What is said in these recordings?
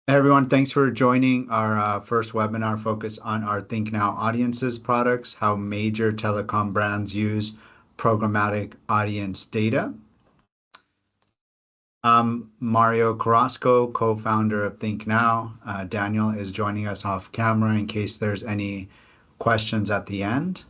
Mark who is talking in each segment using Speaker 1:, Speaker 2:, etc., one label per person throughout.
Speaker 1: Hey everyone, thanks for joining our first webinar focused on our ThinkNow Audiences products, how major telecom brands use programmatic audience data. I'm Mario Carrasco, co-founder of ThinkNow. Daniel is joining us off camera in case there's any questions at the end.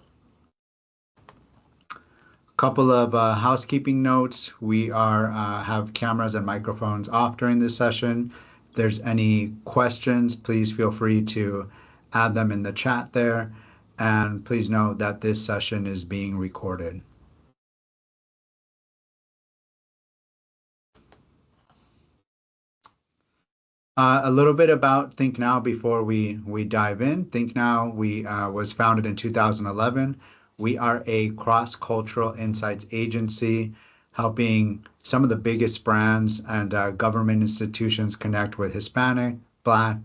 Speaker 1: Couple of housekeeping notes. We are have cameras and microphones off during this session. If there's any questions, please feel free to add them in the chat there. And please note that this session is being recorded. A little bit about ThinkNow before we dive in. ThinkNow was founded in 2011. We are a cross-cultural insights agency helping some of the biggest brands and government institutions connect with Hispanic, Black,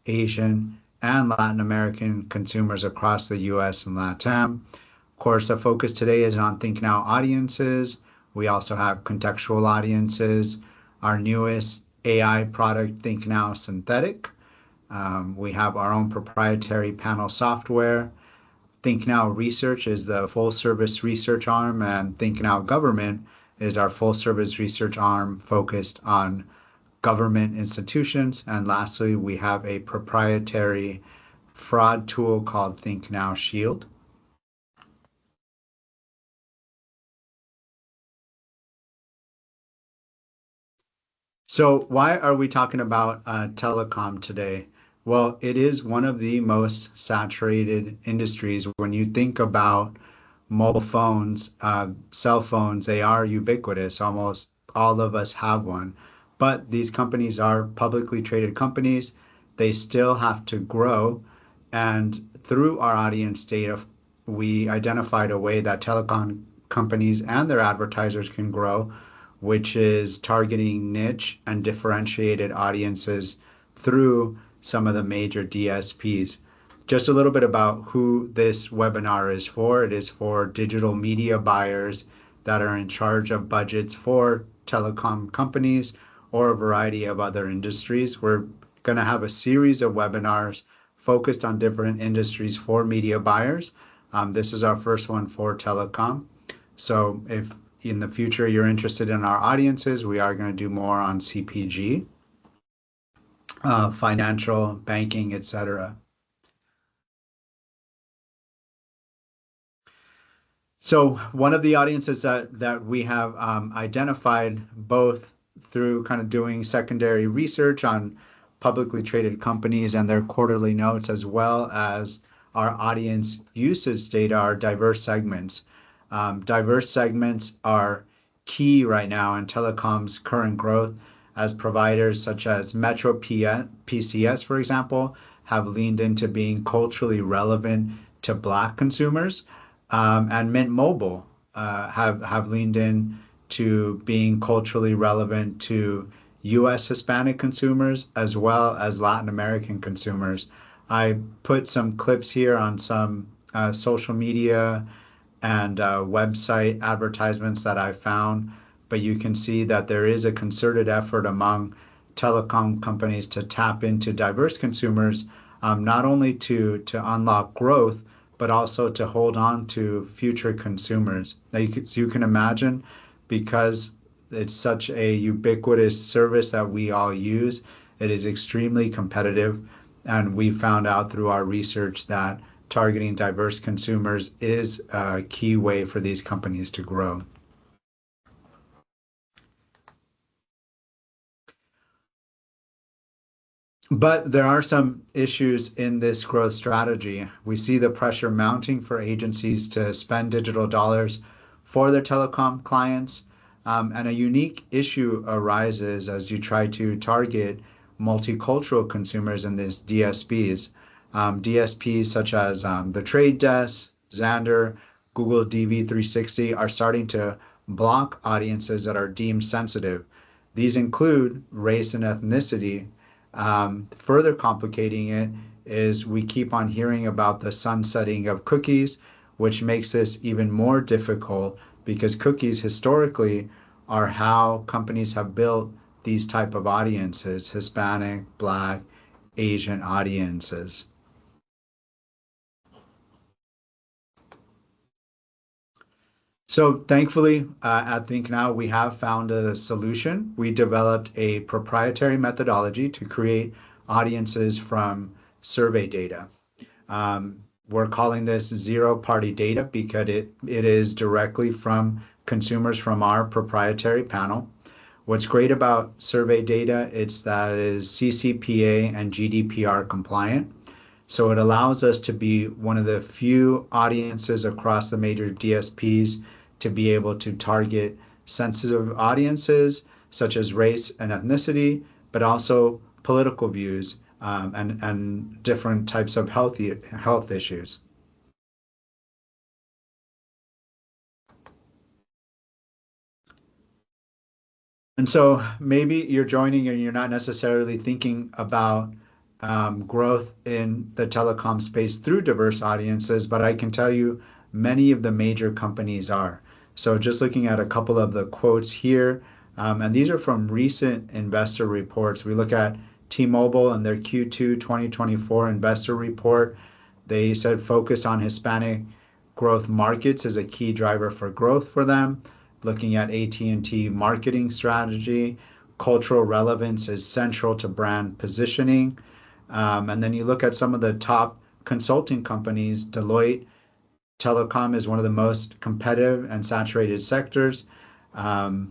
Speaker 1: Asian, and Latin American consumers across the US and LATAM. Of course, the focus today is on ThinkNow audiences. We also have contextual audiences. Our newest AI product, ThinkNow Synthetic. We have our own proprietary panel software. ThinkNow Research is the full service research arm, and ThinkNow Government is our full service research arm focused on government institutions. And lastly, we have a proprietary fraud tool called ThinkNow Shield. So why are we talking about telecom today? Well, it is one of the most saturated industries. When you think about mobile phones, cell phones, they are ubiquitous. Almost all of us have one. But these companies are publicly traded companies. They still have to grow. And through our audience data, we identified a way that telecom companies and their advertisers can grow, which is targeting niche and differentiated audiences through some of the major DSPs. Just a little bit about who this webinar is for. It is for digital media buyers that are in charge of budgets for telecom companies or a variety of other industries. We're going to have a series of webinars focused on different industries for media buyers. This is our first one for telecom. So if in the future you're interested in our audiences, we are going to do more on CPG, financial, banking, etc. So one of the audiences that we have identified both through kind of doing secondary research on publicly traded companies and their quarterly notes, as well as our audience usage data, are diverse segments. Diverse segments are key right now in telecom's current growth, as providers such as Metro PCS, for example, have leaned into being culturally relevant to Black consumers, and Mint Mobile have leaned in to being culturally relevant to U.S. Hispanic consumers as well as Latin American consumers. I put some clips here on some social media and website advertisements that I found, but you can see that there is a concerted effort among telecom companies to tap into diverse consumers, not only to unlock growth, but also to hold on to future consumers. Now you can imagine, because it's such a ubiquitous service that we all use, it is extremely competitive. And we found out through our research that targeting diverse consumers is a key way for these companies to grow. But there are some issues in this growth strategy. We see the pressure mounting for agencies to spend digital dollars for their telecom clients. And a unique issue arises as you try to target multicultural consumers in these DSPs. DSPs such as the Trade Desk, Xandr, Google DV360 are starting to block audiences that are deemed sensitive. These include race and ethnicity. Further complicating it is we keep on hearing about the sunsetting of cookies, which makes this even more difficult because cookies historically are how companies have built these type of audiences, Hispanic, Black, Asian audiences. So thankfully, at ThinkNow, we have found a solution. We developed a proprietary methodology to create audiences from survey data. We're calling this zero-party data because it is directly from consumers from our proprietary panel. What's great about survey data, it's that it is CCPA and GDPR compliant. So it allows us to be one of the few audiences across the major DSPs to be able to target sensitive audiences such as race and ethnicity, but also political views and different types of health issues. And so maybe you're joining and you're not necessarily thinking about growth in the telecom space through diverse audiences, but I can tell you many of the major companies are. So just looking at a couple of the quotes here, and these are from recent investor reports. We look at T-Mobile and their Q2 2024 investor report. They said focus on Hispanic growth markets is a key driver for growth for them. Looking at AT&T marketing strategy, cultural relevance is central to brand positioning. And then you look at some of the top consulting companies, Deloitte, telecom is one of the most competitive and saturated sectors.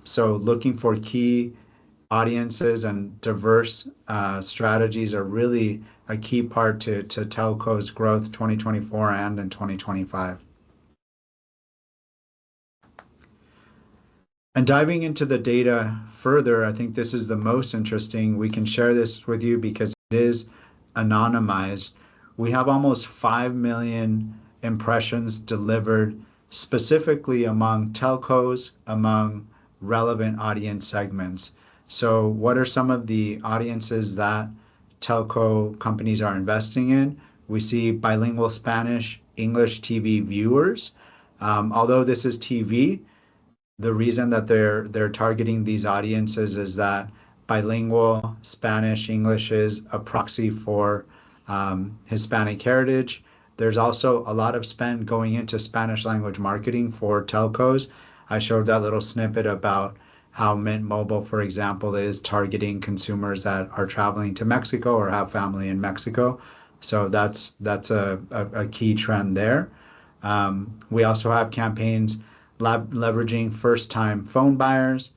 Speaker 1: So looking for key audiences and diverse strategies are really a key part to telco's growth 2024 and in 2025. And diving into the data further, I think this is the most interesting. We can share this with you because it is anonymized. We have almost 5 million impressions delivered specifically among telcos, among relevant audience segments. So what are some of the audiences that telco companies are investing in? We see bilingual Spanish, English TV viewers. Although this is TV, the reason that they're targeting these audiences is that bilingual Spanish English is a proxy for Hispanic heritage. There's also a lot of spend going into Spanish language marketing for telcos. I showed that little snippet about how Mint Mobile, for example, is targeting consumers that are traveling to Mexico or have family in Mexico. So that's a key trend there. We also have campaigns leveraging first-time phone buyers.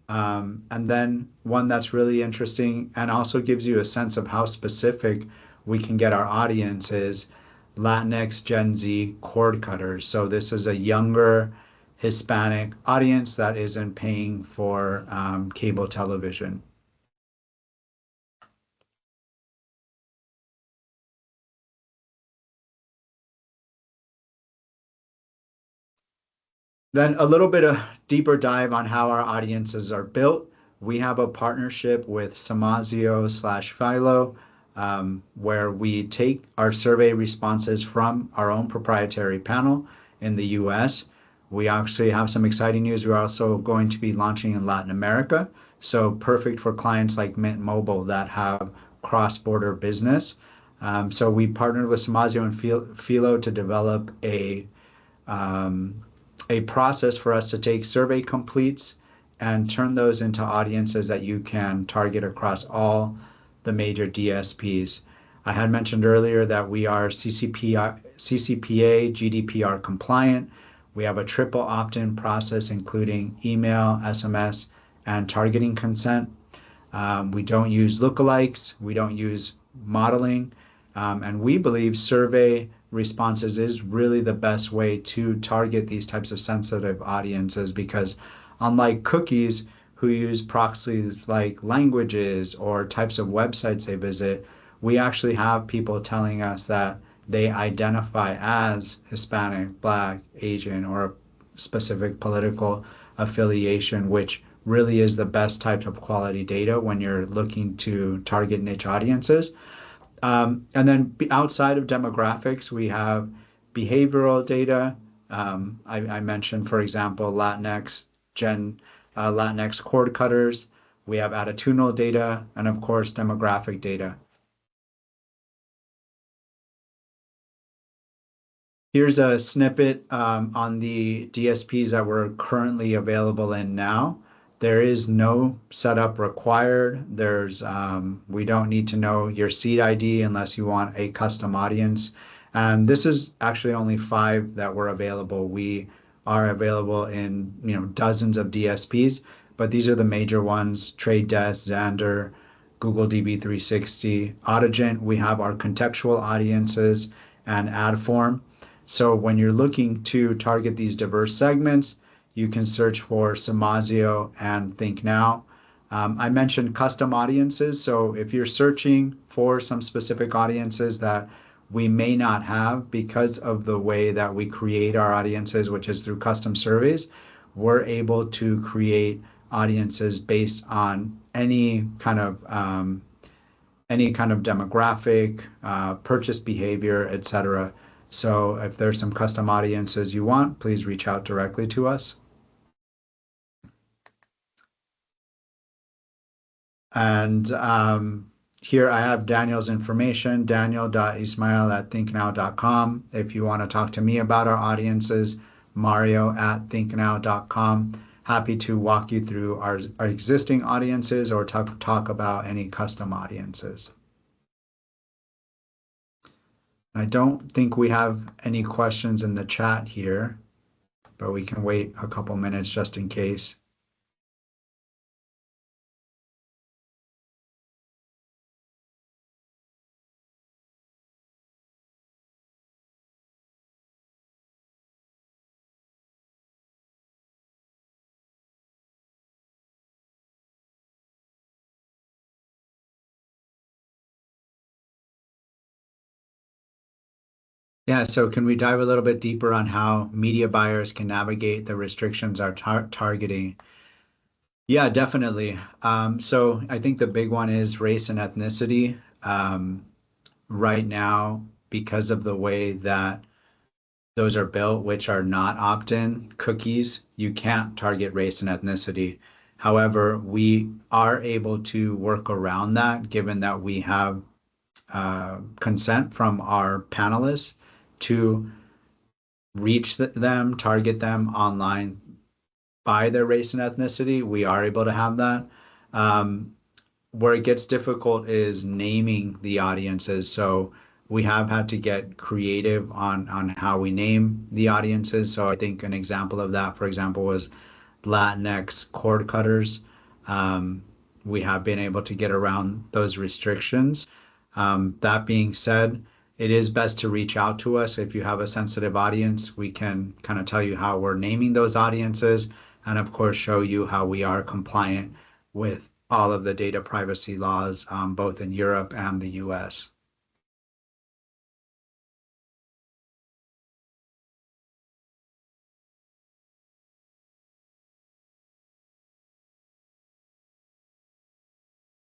Speaker 1: And then one that's really interesting and also gives you a sense of how specific we can get our audience is Latinx Gen Z cord cutters. So this is a younger Hispanic audience that isn't paying for cable television. Then a little bit of deeper dive on how our audiences are built. We have a partnership with Samazio/Philo, where we take our survey responses from our own proprietary panel in the US. We actually have some exciting news. We're also going to be launching in Latin America. So perfect for clients like Mint Mobile that have cross-border business. So we partnered with Samazio and Philo to develop um, a process for us to take survey completes and turn those into audiences that you can target across all the major DSPs. I had mentioned earlier that we are CCPA, GDPR compliant. We have a triple opt-in process, including email, SMS, and targeting consent. We don't use lookalikes. We don't use modeling. And we believe survey responses is really the best way to target these types of sensitive audiences because unlike cookies who use proxies like languages or types of websites they visit, we actually have people telling us that they identify as Hispanic, Black, Asian, or a specific political affiliation, which really is the best type of quality data when you're looking to target niche audiences. And then outside of demographics, we have behavioral data. I mentioned, for example, Latinx cord cutters. we have attitudinal data, and of course, demographic data. Here's a snippet on the DSPs that we're currently available in now. There is no setup required. We don't need to know your seed ID unless you want a custom audience. And this is actually only 5 that were available. We are available in dozens of DSPs, but these are the major ones: Trade Desk, Xandr, Google DB360, Autogent. We have our contextual audiences and ad form. So when you're looking to target these diverse segments, you can search for Simazio and ThinkNow. I mentioned custom audiences. So if you're searching for some specific audiences that we may not have because of the way that we create our audiences, which is through custom surveys, we're able to create audiences based on any kind of demographic, purchase behavior, etc. So if there's some custom audiences you want, please reach out directly to us. And here I have Daniel's information, daniel.ismail@thinknow.com. If you want to talk to me about our audiences, mario@thinknow.com. Happy to walk you through our existing audiences or talk about any custom audiences. I don't think we have any questions in the chat here, but we can wait a couple minutes just in case. Yeah, so can we dive a little bit deeper on how media buyers can navigate the restrictions are targeting? Yeah, definitely. So I think the big one is race and ethnicity. Right now, because of the way that those are built, which are not opt-in cookies, you can't target race and ethnicity. However, we are able to work around that, given that we have consent from our panelists to reach them, target them online by their race and ethnicity. We are able to have that. Where it gets difficult is naming the audiences. So we have had to get creative on how we name the audiences. So I think an example of that, for example, was Latinx cord cutters. We have been able to get around those restrictions. That being said, it is best to reach out to us. If you have a sensitive audience, we can kind of tell you how we're naming those audiences and, of course, show you how we are compliant with all of the data privacy laws, both in Europe and the US.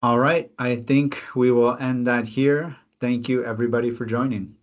Speaker 1: All right, I think we will end that here. Thank you, everybody, for joining.